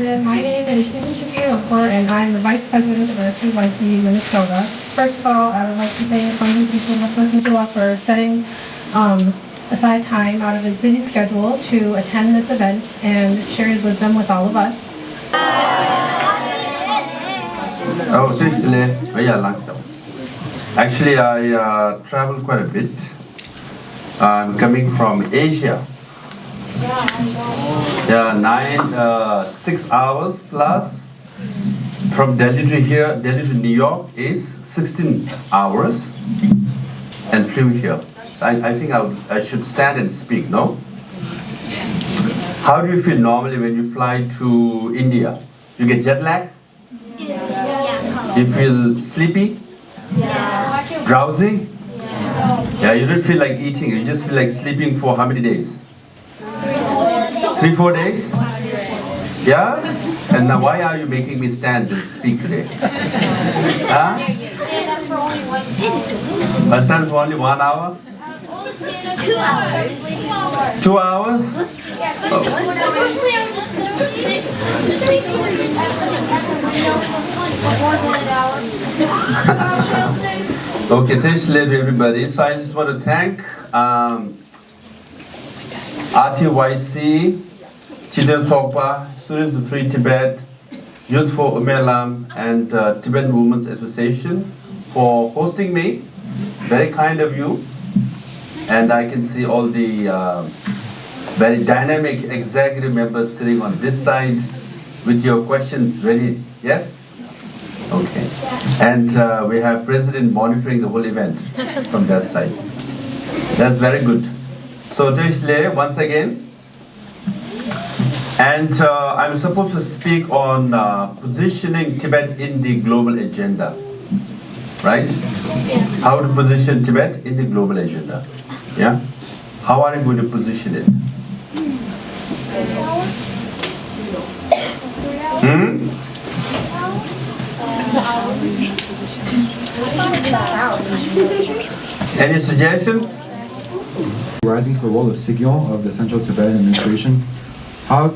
President. My name is H.H.The, and I'm the Vice President of HYC Minnesota. First of all, I would like to thank Congressman for setting aside time out of his busy schedule to attend this event and share his wisdom with all of us. Oh, seriously, actually, I travel quite a bit. I'm coming from Asia. Yeah, 6 hours plus from Delhi to here. Delhi to New York is 16 hours, and flew here. So I think I should stand and speak. No. How do you feel normally when you fly to India? You get jet lag? You feel sleepy? Drowsy? Yeah, you don't feel like eating, you just feel like sleeping for how many days? 3-4 days? Yeah? And now why are you making me stand and speak today? Huh? I stand for only 1 hour? 2 hours. 2 hours? Okay, thanks to everybody. So I just want to thank RTYC, Children Sokpa, Students of Free Tibet, Youth for Umelam, and Tibetan Women's Association for hosting me. Very kind of you. And I can see all the very dynamic executive members sitting on this side with your questions ready. Yes? Okay. And we have President monitoring the whole event from that side. That's very good. So Joyce once again. And I'm supposed to speak on positioning Tibet in the global agenda. Right? How to position Tibet in the global agenda. Yeah? How are you going to position it? Any suggestions? Rising to the role of Sigyon of the Central Tibet Administration, how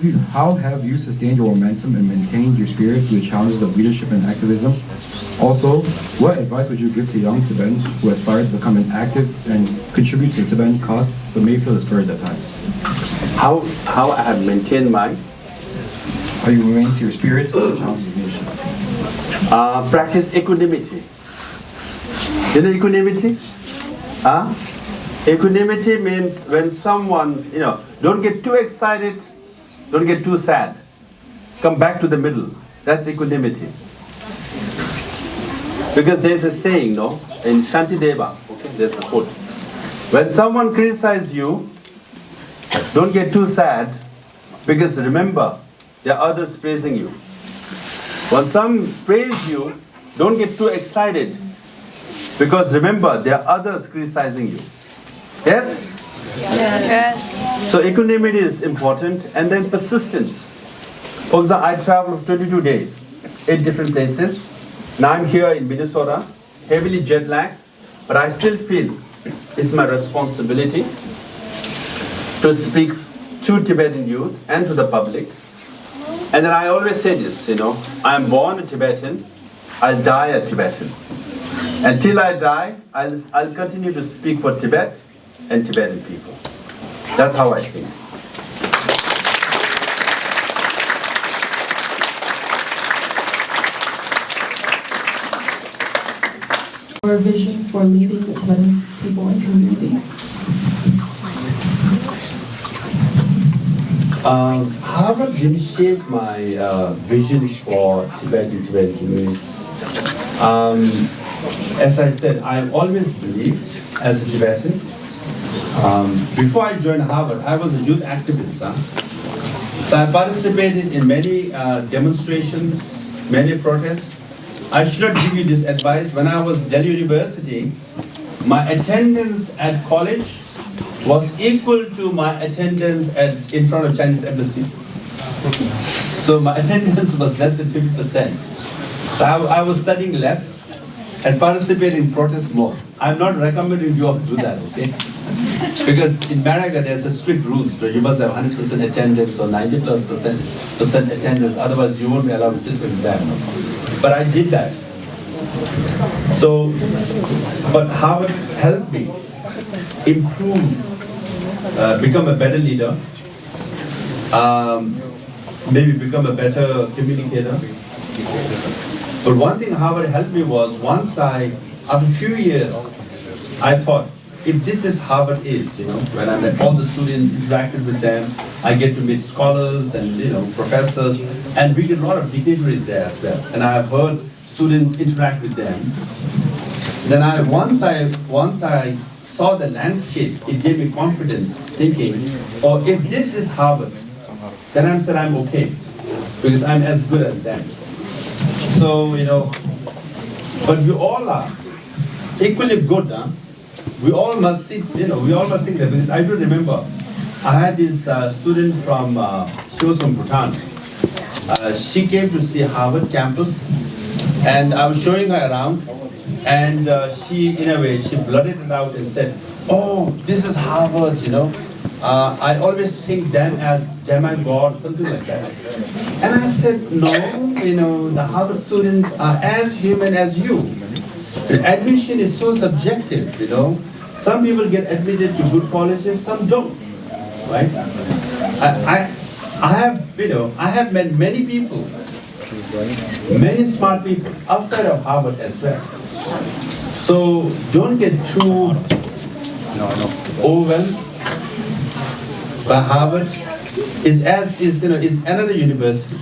have you sustained your momentum and maintained your spirit through the challenges of leadership and activism? Also, what advice would you give to young Tibetans who aspire to become an active and contribute to the Tibetan cause but may feel discouraged at times? How I have maintained my? How you remain to your spirit through the challenges of leadership? Practice equanimity. You know equanimity? Equanimity means when someone, don't get too excited, don't get too sad. Come back to the middle. That's equanimity. Because there's a saying, in Shantideva, okay, there's a quote. When someone criticizes you, don't get too sad, because remember, there are others praising you. When some praise you, don't get too excited, because remember, there are others criticizing you. Yes? Yes. So equanimity is important, and then persistence. For example, I traveled 22 days, 8 different places. Now I'm here in Minnesota, heavily jet lagged, but I still feel it's my responsibility to speak to Tibetan youth and to the public. And then I always say this, I'm born a Tibetan, I'll die a Tibetan. Until I die, I'll continue to speak for Tibet and Tibetan people. That's how I think. Our vision for leading the Tibetan people and community. Harvard didn't shape my vision for Tibetan community. As I said, I've always believed as a Tibetan. Before I joined Harvard, I was a youth activist. So I participated in many demonstrations, many protests. I should not give you this advice. When I was at Delhi University, my attendance at college was equal to my attendance in front of Chinese embassy. So my attendance was less than 50%. So I was studying less, and participate in protest more. I'm not recommending you all do that, okay? Because in America, there's a strict rules. So you must have 100% attendance or 90+% attendance, otherwise you won't be allowed to sit for exam. But I did that. So, but Harvard helped me improve, become a better leader, maybe become a better communicator. But one thing Harvard helped me was after a few years, I thought, if this is Harvard is, when I met all the students, interacted with them, I get to meet scholars and professors, and we get a lot of dignitaries there as well. And I have heard students interact with them. Then once I saw the landscape, it gave me confidence, thinking, oh, if this is Harvard, then I'm okay, because I'm as good as them. So, but we all are equally good, huh? We all must think that, because I do remember, I had this student she was from Bhutan. She came to see Harvard campus, and I was showing her around, and she blurted it out and said, oh, this is Harvard, I always think them as demigod, something like that. And I said, no, the Harvard students are as human as you. Admission is so subjective, Some people get admitted to good colleges, some don't, right? I have met many people, many smart people outside of Harvard as well. So don't get too overwhelmed by Harvard. Is another university.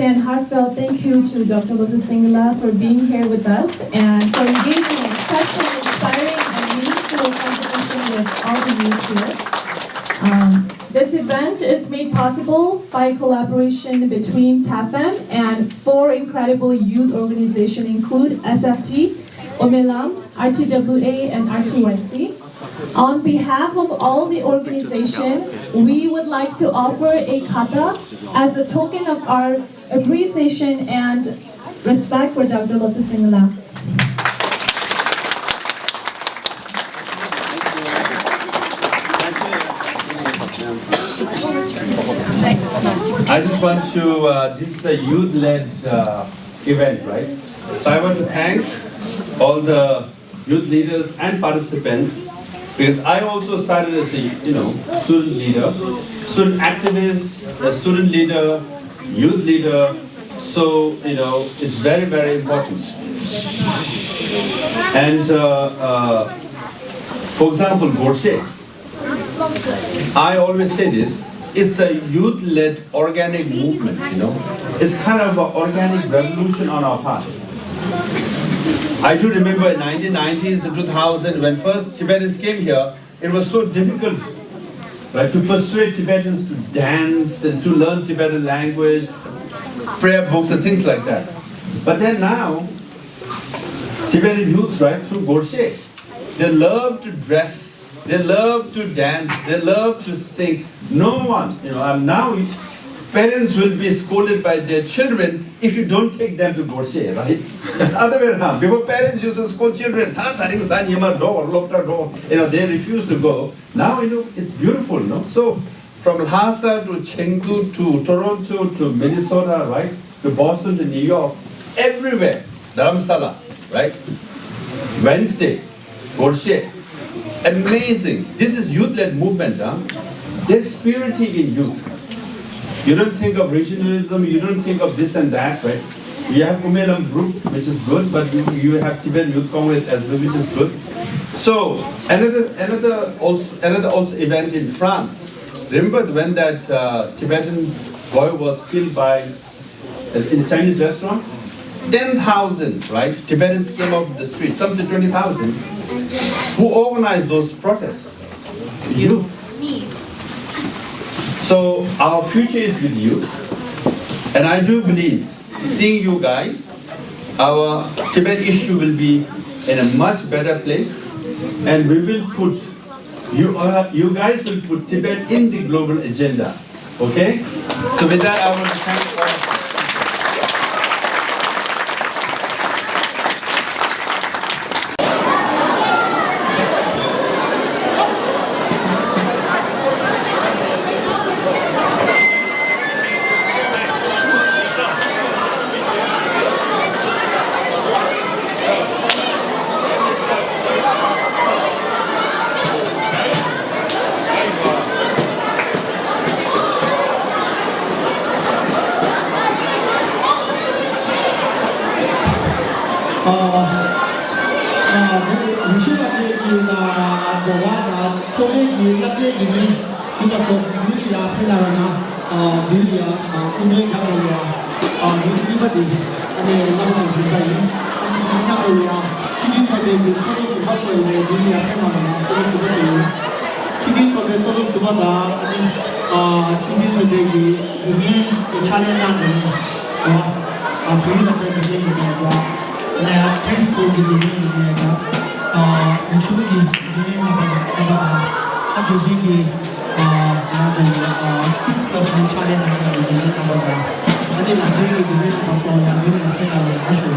And heartfelt thank you to Dr. Lotus Singla for being here with us and for engaging in such an inspiring and meaningful conversation with all the youth here. This event is made possible by collaboration between TAFM and 4 incredible youth organizations include SFT, Omelam, RTWA, and RTYC. On behalf of all the organization, we would like to offer a kata as a token of our appreciation and respect for Dr. Lotus Singla. I just want to, this is a youth-led event, right? So I want to thank all the youth leaders and participants, because I also started as a student leader, student activist, a student leader, youth leader. So it's very, very important. And for example, Gorshe, I always say this. It's a youth-led organic movement. It's kind of an organic revolution on our part. I do remember in 1990s and 2000, when first Tibetans came here, it was so difficult, right, to persuade Tibetans to dance and to learn Tibetan language, prayer books and things like that. But then now, Tibetan youth, right, through Gorshe, they love to dress, they love to dance, they love to sing. No one, now parents will be scolded by their children if you don't take them to Gorshe, right? It's the other way around. Before parents used to scold children, they refuse to go. Now, it's beautiful, So, from Lhasa to Chengdu to Toronto to Minnesota, right? To Boston to New York, everywhere, Dharamsala, right? Wednesday, Gorshe. Amazing. This is youth-led movement, huh? There's purity in youth. You don't think of regionalism, you don't think of this and that, right? You have Umelam group, which is good, but you have Tibetan Youth Congress as well, which is good. So, another also event in France. Remember when that Tibetan boy was killed in a Chinese restaurant? 10,000, right? Tibetans came out of the street. Some said 20,000. Who organized those protests? Youth. So our future is with you, and I do believe, seeing you guys, our Tibet issue will be in a much better place, and we will put, you guys will put Tibet in the global agenda, okay? So with that, I want to thank all of you. မရှိတော့ဒီဘောဝါချိုးလေးကြီးလက်လေးကြီးဒီတော့ဒီလီယာဖိလာနာဒီလီယာကုမေခါလီယာဒီဘဒီအနေလာမလို့ရှိဆိုင်ဒီညောလီယာချင်းချတဲ့ဒီချိုးလေးဘာချိုးလေးဒီလီယာဖိလာနာချိုးလေးဘာချိုးလေးချင်းချတဲ့ချိုးလေးဘာဒါချင်းချတဲ့ဒီငင်းချားနေတာနေဒီလိုတဲ့ဒီနေတာ那preschool di ini ada mencuci di ini apa jadi ada kids club mencari nama di ini apa ada lagi di ini apa yang ini mungkin kalau masuk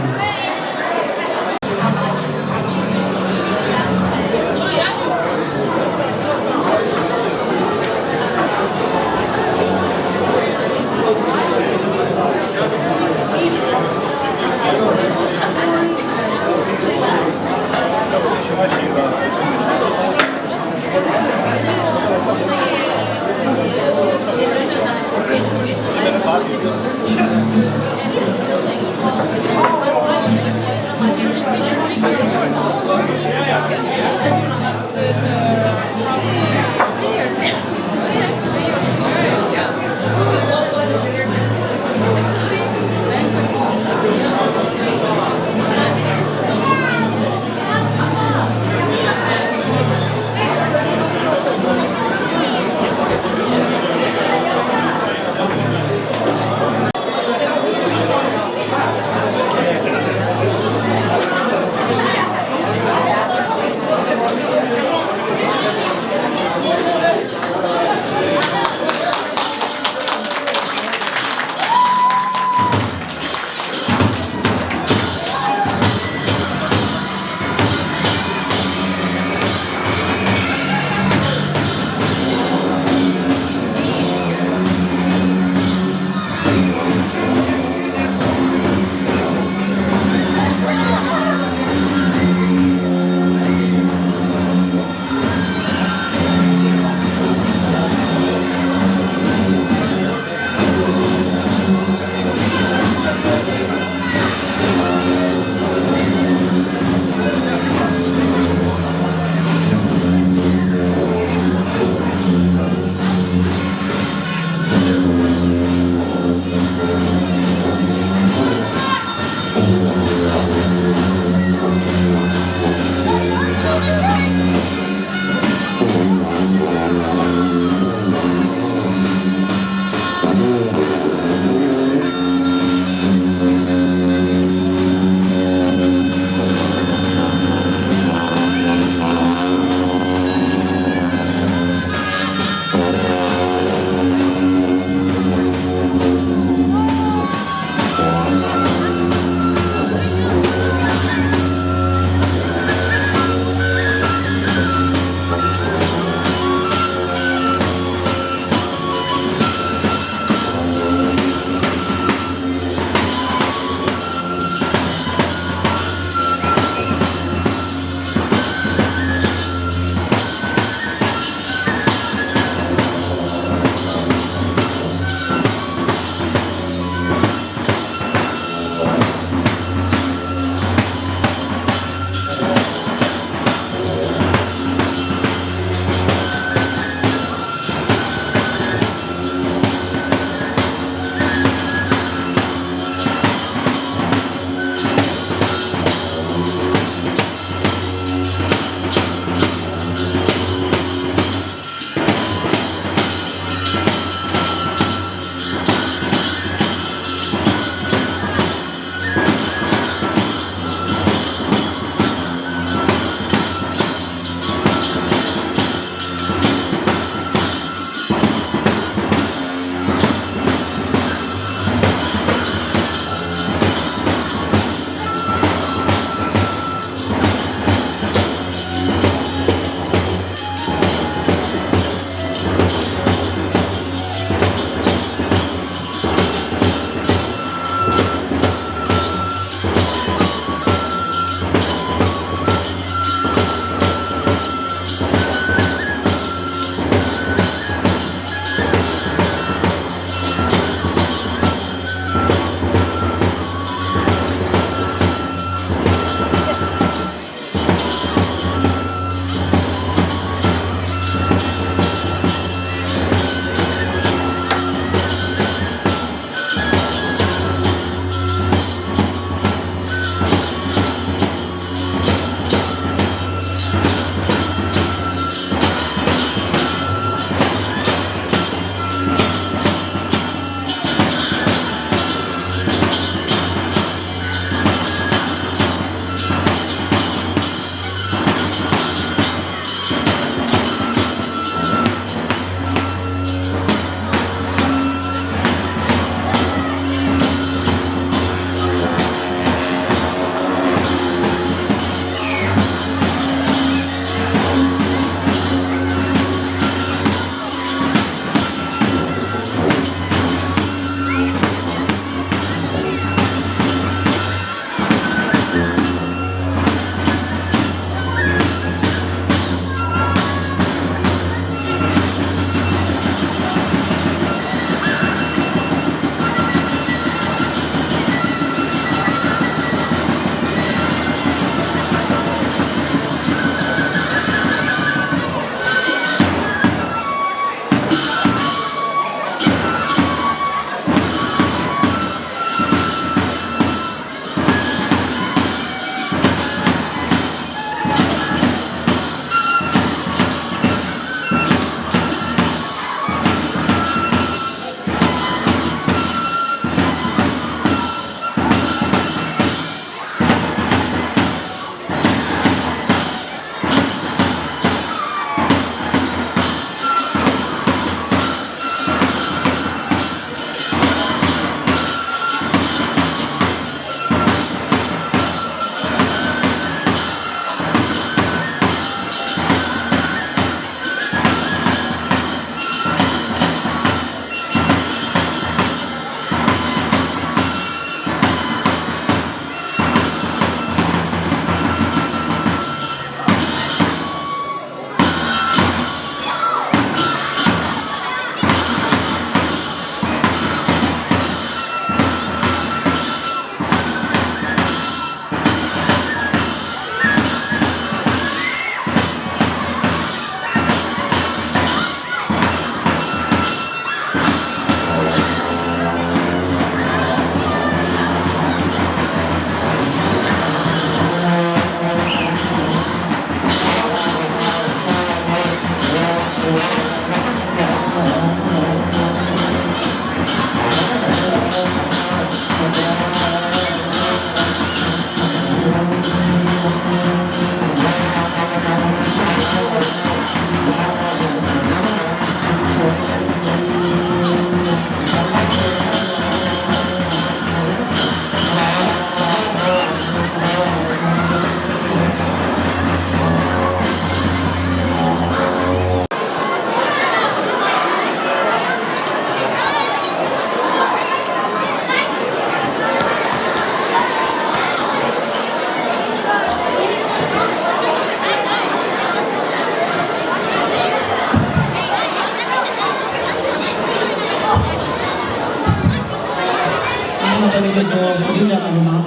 ပတ်သက်ပြီးတော့ဒီကြပါမယ်နော်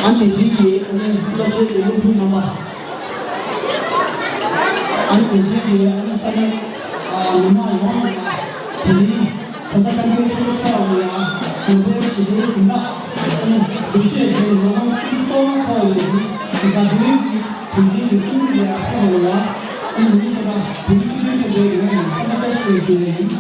Ante sigi ane lote lupu nama ante sigi ane sana nama nama jadi kata kami sudah tahu ya untuk sini semua ane bisa jadi nama semua kau ini kita dulu sini itu dia kau ya ane bisa begitu saja dengan sama seperti ini.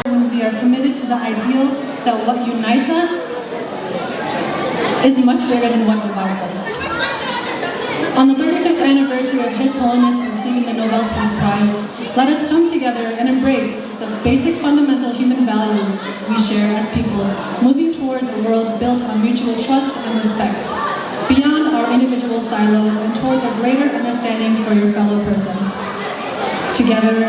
When we are committed to the ideal that what unites us is much bigger than what divides us. On the 35th anniversary of His Holiness receiving the Nobel Peace Prize, let us come together and embrace the basic fundamental human values we share as people, moving towards a world built on mutual trust and respect, beyond our individual silos and towards a greater understanding for your fellow person. Together,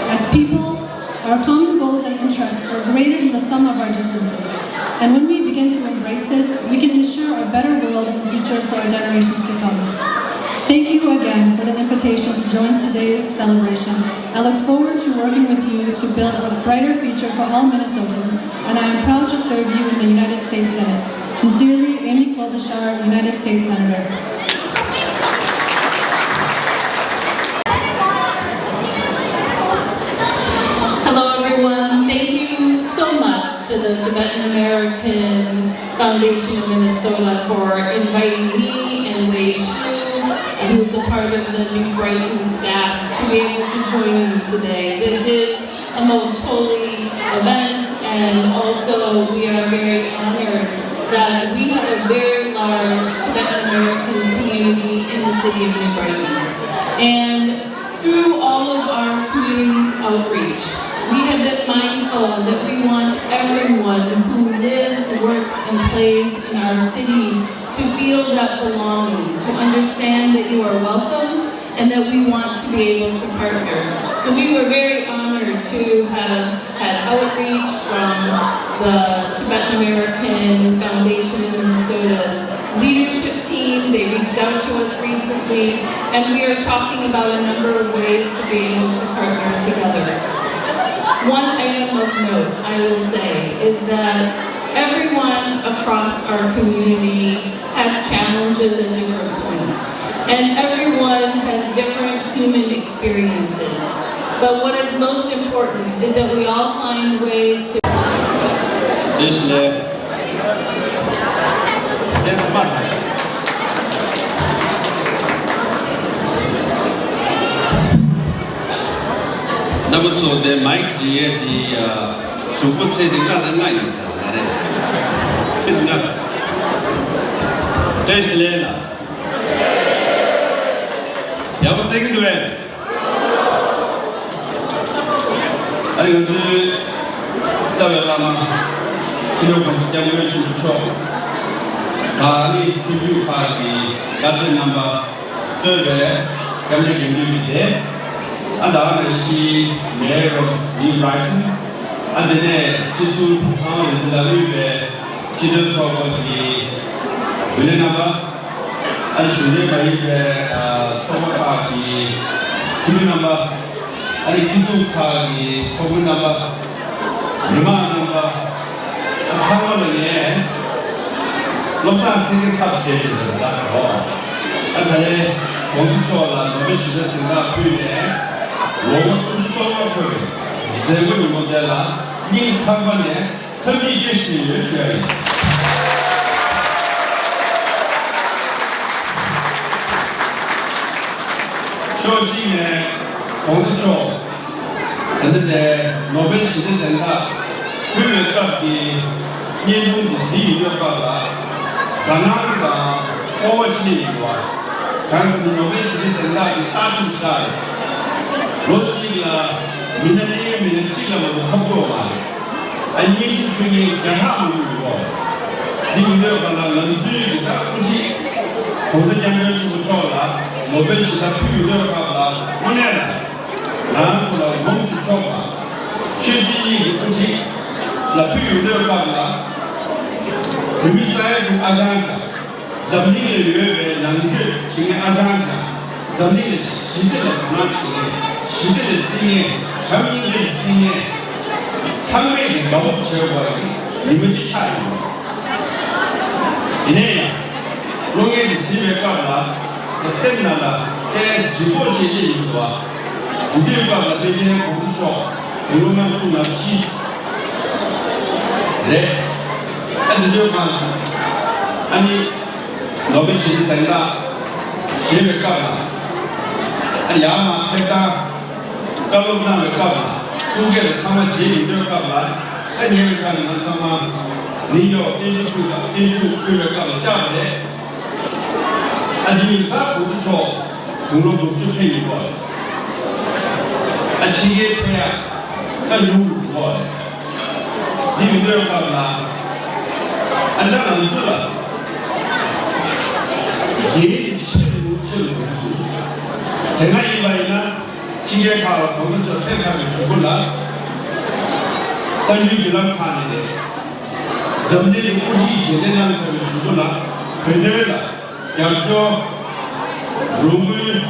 as people, our common goals and interests are greater than the sum of our differences. And when we begin to embrace this, we can ensure a better world and future for our generations to come. Thank you again for the invitation to join today's celebration. I look forward to working with you to build a brighter future for all Minnesotans, and I am proud to serve you in the United States Senate. Sincerely, Amy Klobuchar, United States Senator. Hello everyone, thank you so much to the Tibetan American Foundation of Minnesota for inviting me and Wei Shu, who is a part of the New Brighton staff, to be able to join you today. This is a most holy event, and also we are very honored that we have a very large Tibetan American community in the city of New Brighton. And through all of our community's outreach, we have been mindful that we want everyone who lives, works, and plays in our city to feel that belonging, to understand that you are welcome, and that we want to be able to partner. So we were very honored to have had outreach from the Tibetan American Foundation in Minnesota's leadership team. They reached out to us recently, and we are talking about a number of ways to be able to partner together. One item of note, I will say, is that everyone across our community has challenges at different points. And everyone has different human experiences. But what is most important is that we all find ways to 여보 생긴데 왜? 아니 근데 사회라마 기록을 시작을 해주죠. 아니 주주파기 같은 남바 저게 감정 경쟁인데 아다는 시 매로 리라이트 안데 지수 상황을 인자를 지저서거기 willingness and should never Somaki, Kuminamba, and Kituki, Komunamba, Numanamba, and some of the end. Lopsan singing subject that all. And then, Consola, the wishes in that period, Rose Somaku, Zebu Modella, Ning Company, Semi Gishi, 조지의 공수처 근데 노벨 시대생각 그몇가지 예능이 시유료가 가나가 오버시리와 당시 노벨 시대생각이 따뜻하게 러시아 민나니에 지금도 공부와 아니시 중에 대화하고 리뷰가 나는 수익이다 굳이 공사장을 주고서라 노벨 시사 필요가 오늘 나한테 너무 좋아 실질이 굳이 나 필요가 의미사의 아장자 zamini löwe nanjü kimi ajanca zamini 시대를 나치네 시대를 징해 zamini 징해 상매이 너무 제어버리기 이미지 차이 이내 롱에 집에 가라 세미나다 때 지고지리 이거와 우리가 대신에 공부서 그러면 또 납치 네 안들려가 아니 노벨 시대생가 시에 가라 아니 야마 했다 까불나 가라 수계를 삼아 제일 가라 아니 예산은 삼아 니요 인슈가 가라 자네 아니 다 공부서 등록을 쭉 해이고 아치게 해야 까누 거 니 들어가라 안다는 소라 이 치료 제가 이바이나 지게가 거기서 회사를 주고라 선유기랑 파는데 점들이 꾸지 제대로 소리 주고라 그대로 양쪽 룸을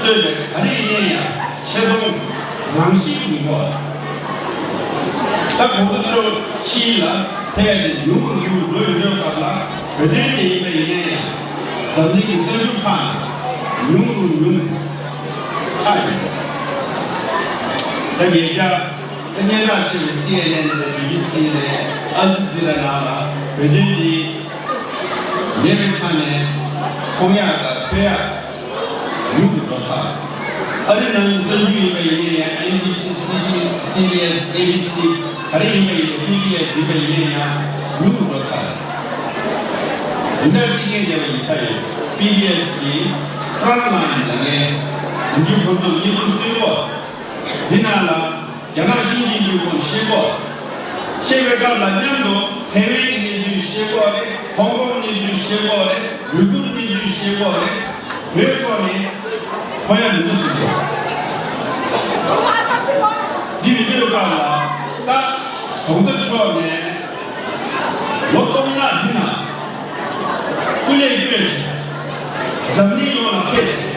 쨘 아니냐 최종 방식인 거 딱 모두 치라 해야 돼 누구 노력하라 그대로 이게 선생님 설득한 누구 차이 그 예자 옛날 아침에 CNN에 BBC에 아즈지라 나와 그들이 예배찬에 공약가 돼야 누구도 사 어린은 선주임의 얘기야 NBC, CBS, ABC 가리임의 BBS 얘기야 누구도 사 옛날 시기에 이사회 BBS 프런트라인 등의 인류권도 이동시고 디나라 연합신기유권 시고 세계가 라면도 해외 인류 시고에 홍콩 인류 시고에 외국 인류 시고에 외국이 과연 무엇이죠? 디비디오가 딱 동서초원에 로또나 디나 꿀려 이겨야지 zamniona pesi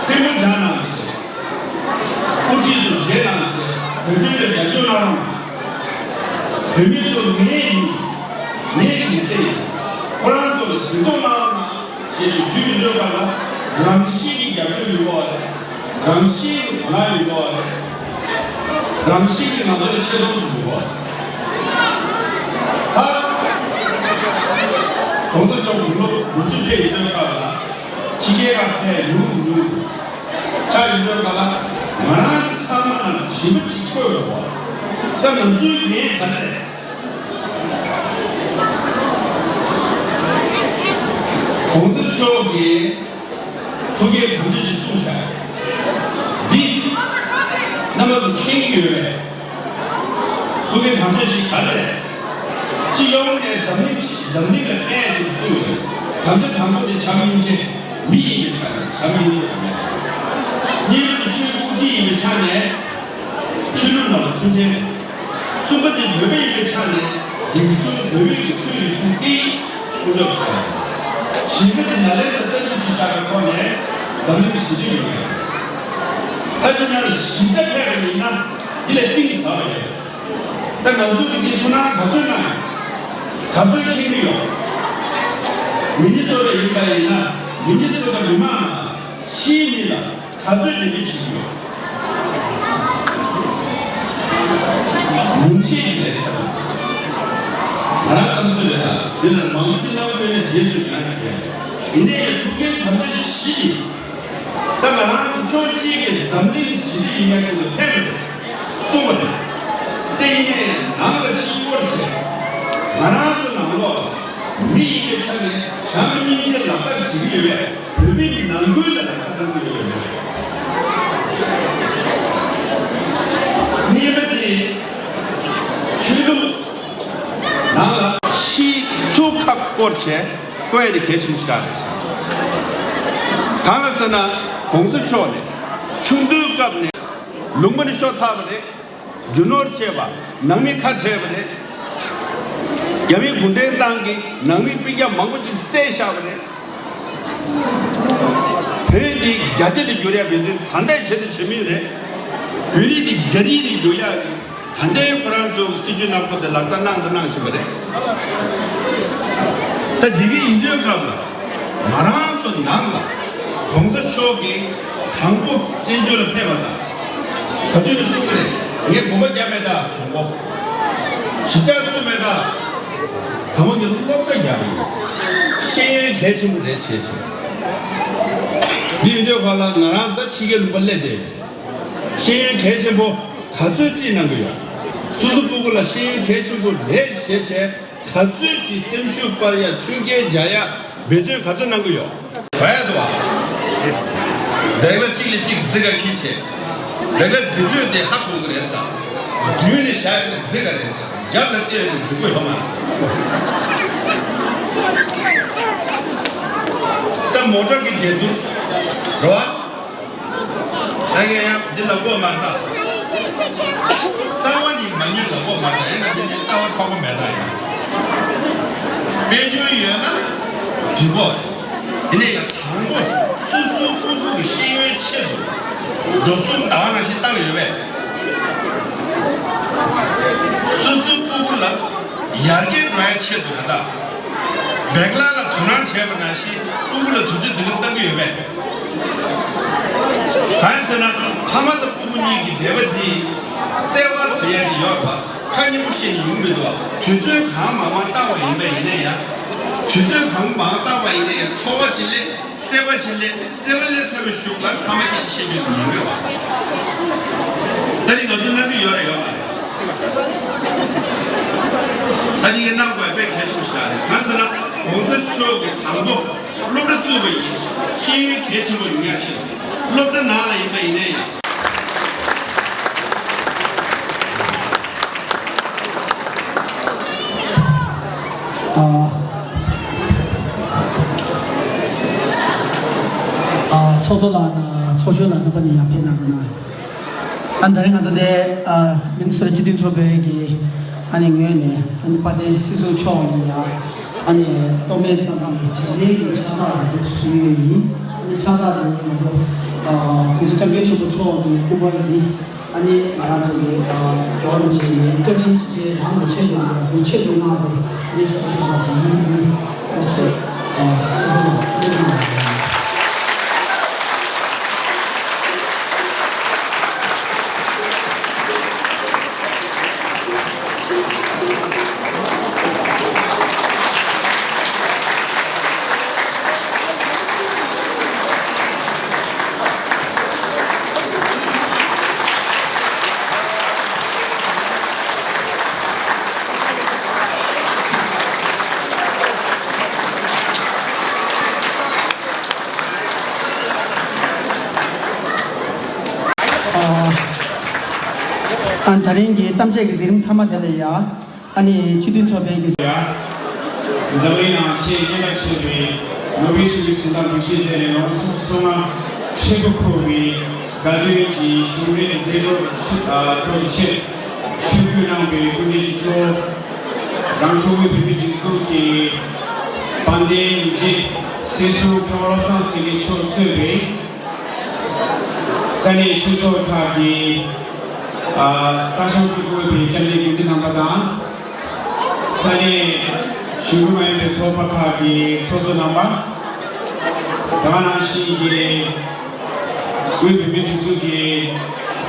kemu jana ujizu jena bebile ya jona bebile ne se koranso sidona se juju bala ramshi ya juju bala ramshi na bala ramshi na bala se juju bala ha 동서쪽 물주주에 이르러가다 기계 앞에 누구 잘 이르러가다 많은 사람은 집을 짓고요. 그다음에 무슨 뒤에 가는 동서쪽이 거기에 강제지 수사 니 남아도 킹이에요. 거기에 강제지 가래 지역의 정리가 애지 수요. 감정 당국의 장인이 미인을 찾아, 장인이 하면. 니는 출국지인을 찾네, 출루는 tun제, 수거지 여배인을 찾네, 육수 여배인을 출루 수기, 우적 찾네. 지금은 나라에서 떠줄 수 있다고 거네, 정리를 시중이에요. 하지만 시작해야 되나, 이래 빙이 싸워요. 딱 남수도 기쁘나, 가수나, 가수의 책임이요. 미니소다 일가이나 미니소다 얼마나 시인이다. 가수의 책임이시죠. 문시인이 됐어. 나라 사람들이다. 너는 멍청하면 예수를 생각해. 이내 그게 가수의 시인. 딱 나라는 조직의 담ling 시인 이야기에서 해를 쏘거든. 때이내 나라가 시골에서 하나도 나고 미국의 차에 자민이를 나빠지 지기 위해 법인이 난구를 나타나는 거예요. 니들이 지금 나가 시숙학 por체 거에도 개심시다 그랬어. 강에서나 공수처에 충두갑네 롱번이 쇼사버네 유노르체바 남미 카테버네 여미 군대 땅기 남미 비가 망고직 세샤버네 베리 야들이 요리야 비는 단달 제대 재미네 유리디 거리디 요야 단대 프랑스 수준 앞에 락단낭단낭 시버네 다 니게 인도가봐 마라서 난가 공사 추억이 강국 진주를 패받아 거기를 쏘그래 이게 뭐가 잡에다 뭐 진짜 쏘매다 가만히 누가 이야기했어. 시의 개심을 했지. 니들 관라 나라서 치기를 벌레 돼. 시의 개심 뭐 가수지는 거야. 수수부글라 시의 개심을 내 시체 가수지 셈슈파리아 튕겨자야 매주 가져난 거요. 봐야도 와. 내가 찍을 제가 키치. 내가 지루에 하고 그랬어. 뒤에 샤이는 제가 그랬어. 야를 때는 듣고 혐았어. 일단 모자기 제도 좋아? 내가 진짜 말다. 사원이 많이 나고 말다. 내가 진짜 따와 타고 매다야. 배주위에는 집어. 이내 당고 수수부부 시외 체도. 너숨 나와나시 땅 위에. 수수부부라. 야르게 드라이 체도다. 백라나 도난 체버나시 부부를 두지 들었던 게 왜? 단서나 하마도 부분이 대버디 세와스야디 요파 칸이무시 용비도 두줄 강마마 따와 인베 이내야 두줄 강마마 따와 이내야 초와 질레 세와 질레 세월레 세월 슈가 하마기 시비 용비와 다리 너도 나도 요래요. 아니 이게 나고야 배 계속 시작했어. 간서나 공사 추억의 당도 로드 주의 시의 개침을 용이하시 လွတ်တဲ့နားလိုက်မိန်နေ 초조라나 초조라나 번이 앞에 나가나 안다른 가데 민스터 지딘 소백이 아니 뇌네 아니 바데 시소 총이야 아니 도메 상황이 제일 차다 수위 아니 차다는 그래서 장교초도 총 고발이 아니 말하자면 결혼식 끝인 이제 한국 최종이야 그 최종하고 이제 소식이 안타린기 땀새기 지름 타마델이야 아니 지든 소백이 자리나 체계가시비 노비스비 신당 비시데레노 수수마 셰부코비 가르기 슈리 제로 프로체 슈규랑 베군이조 랑쇼비 비비지코키 반데인지 세수 겨울산 세계 초츠비 사니 슈조카기 다시한번 비결리 김나마다 산이 중국의 소박하기 소소나마 다만하시기 위비비주기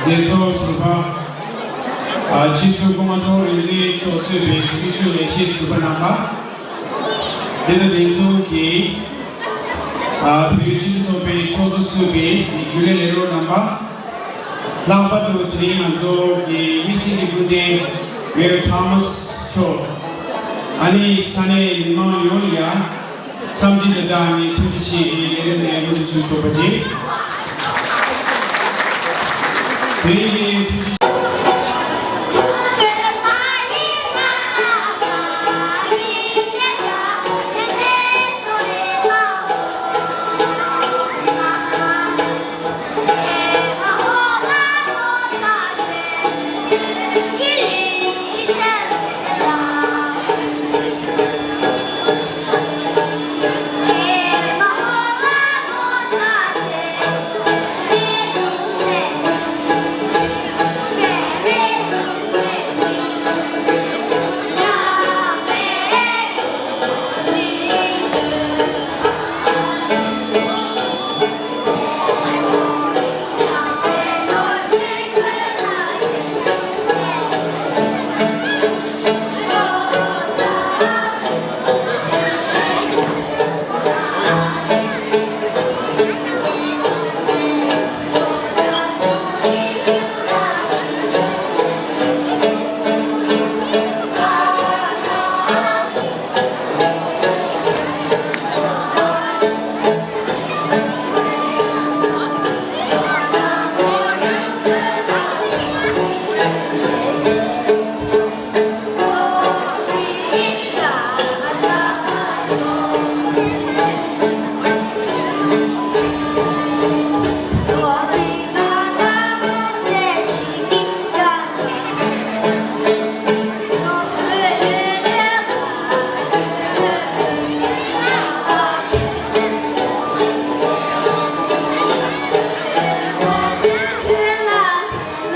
제소수바 지수공원 서울인지 조츠비 시슈의 시수바나마 데드빈수기 비비주소비 소도수비 귤레레로 나마 Lampa Three Manzo ki Missy Bude Mary Thomas Show Ani Sane Nima Yolia Samdi Dani Tujishi Irene Yusu Shopaji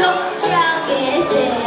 Look,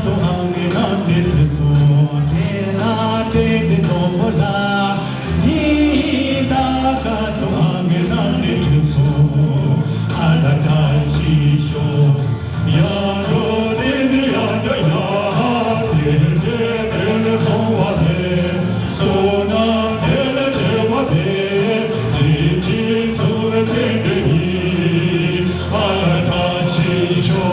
to angina to tela te to mola ni da ka to angina to so ala ka chi sho ya ro ni ya ya te te so wa de so na te te wa de ni chi so te te ni ala ka chi sho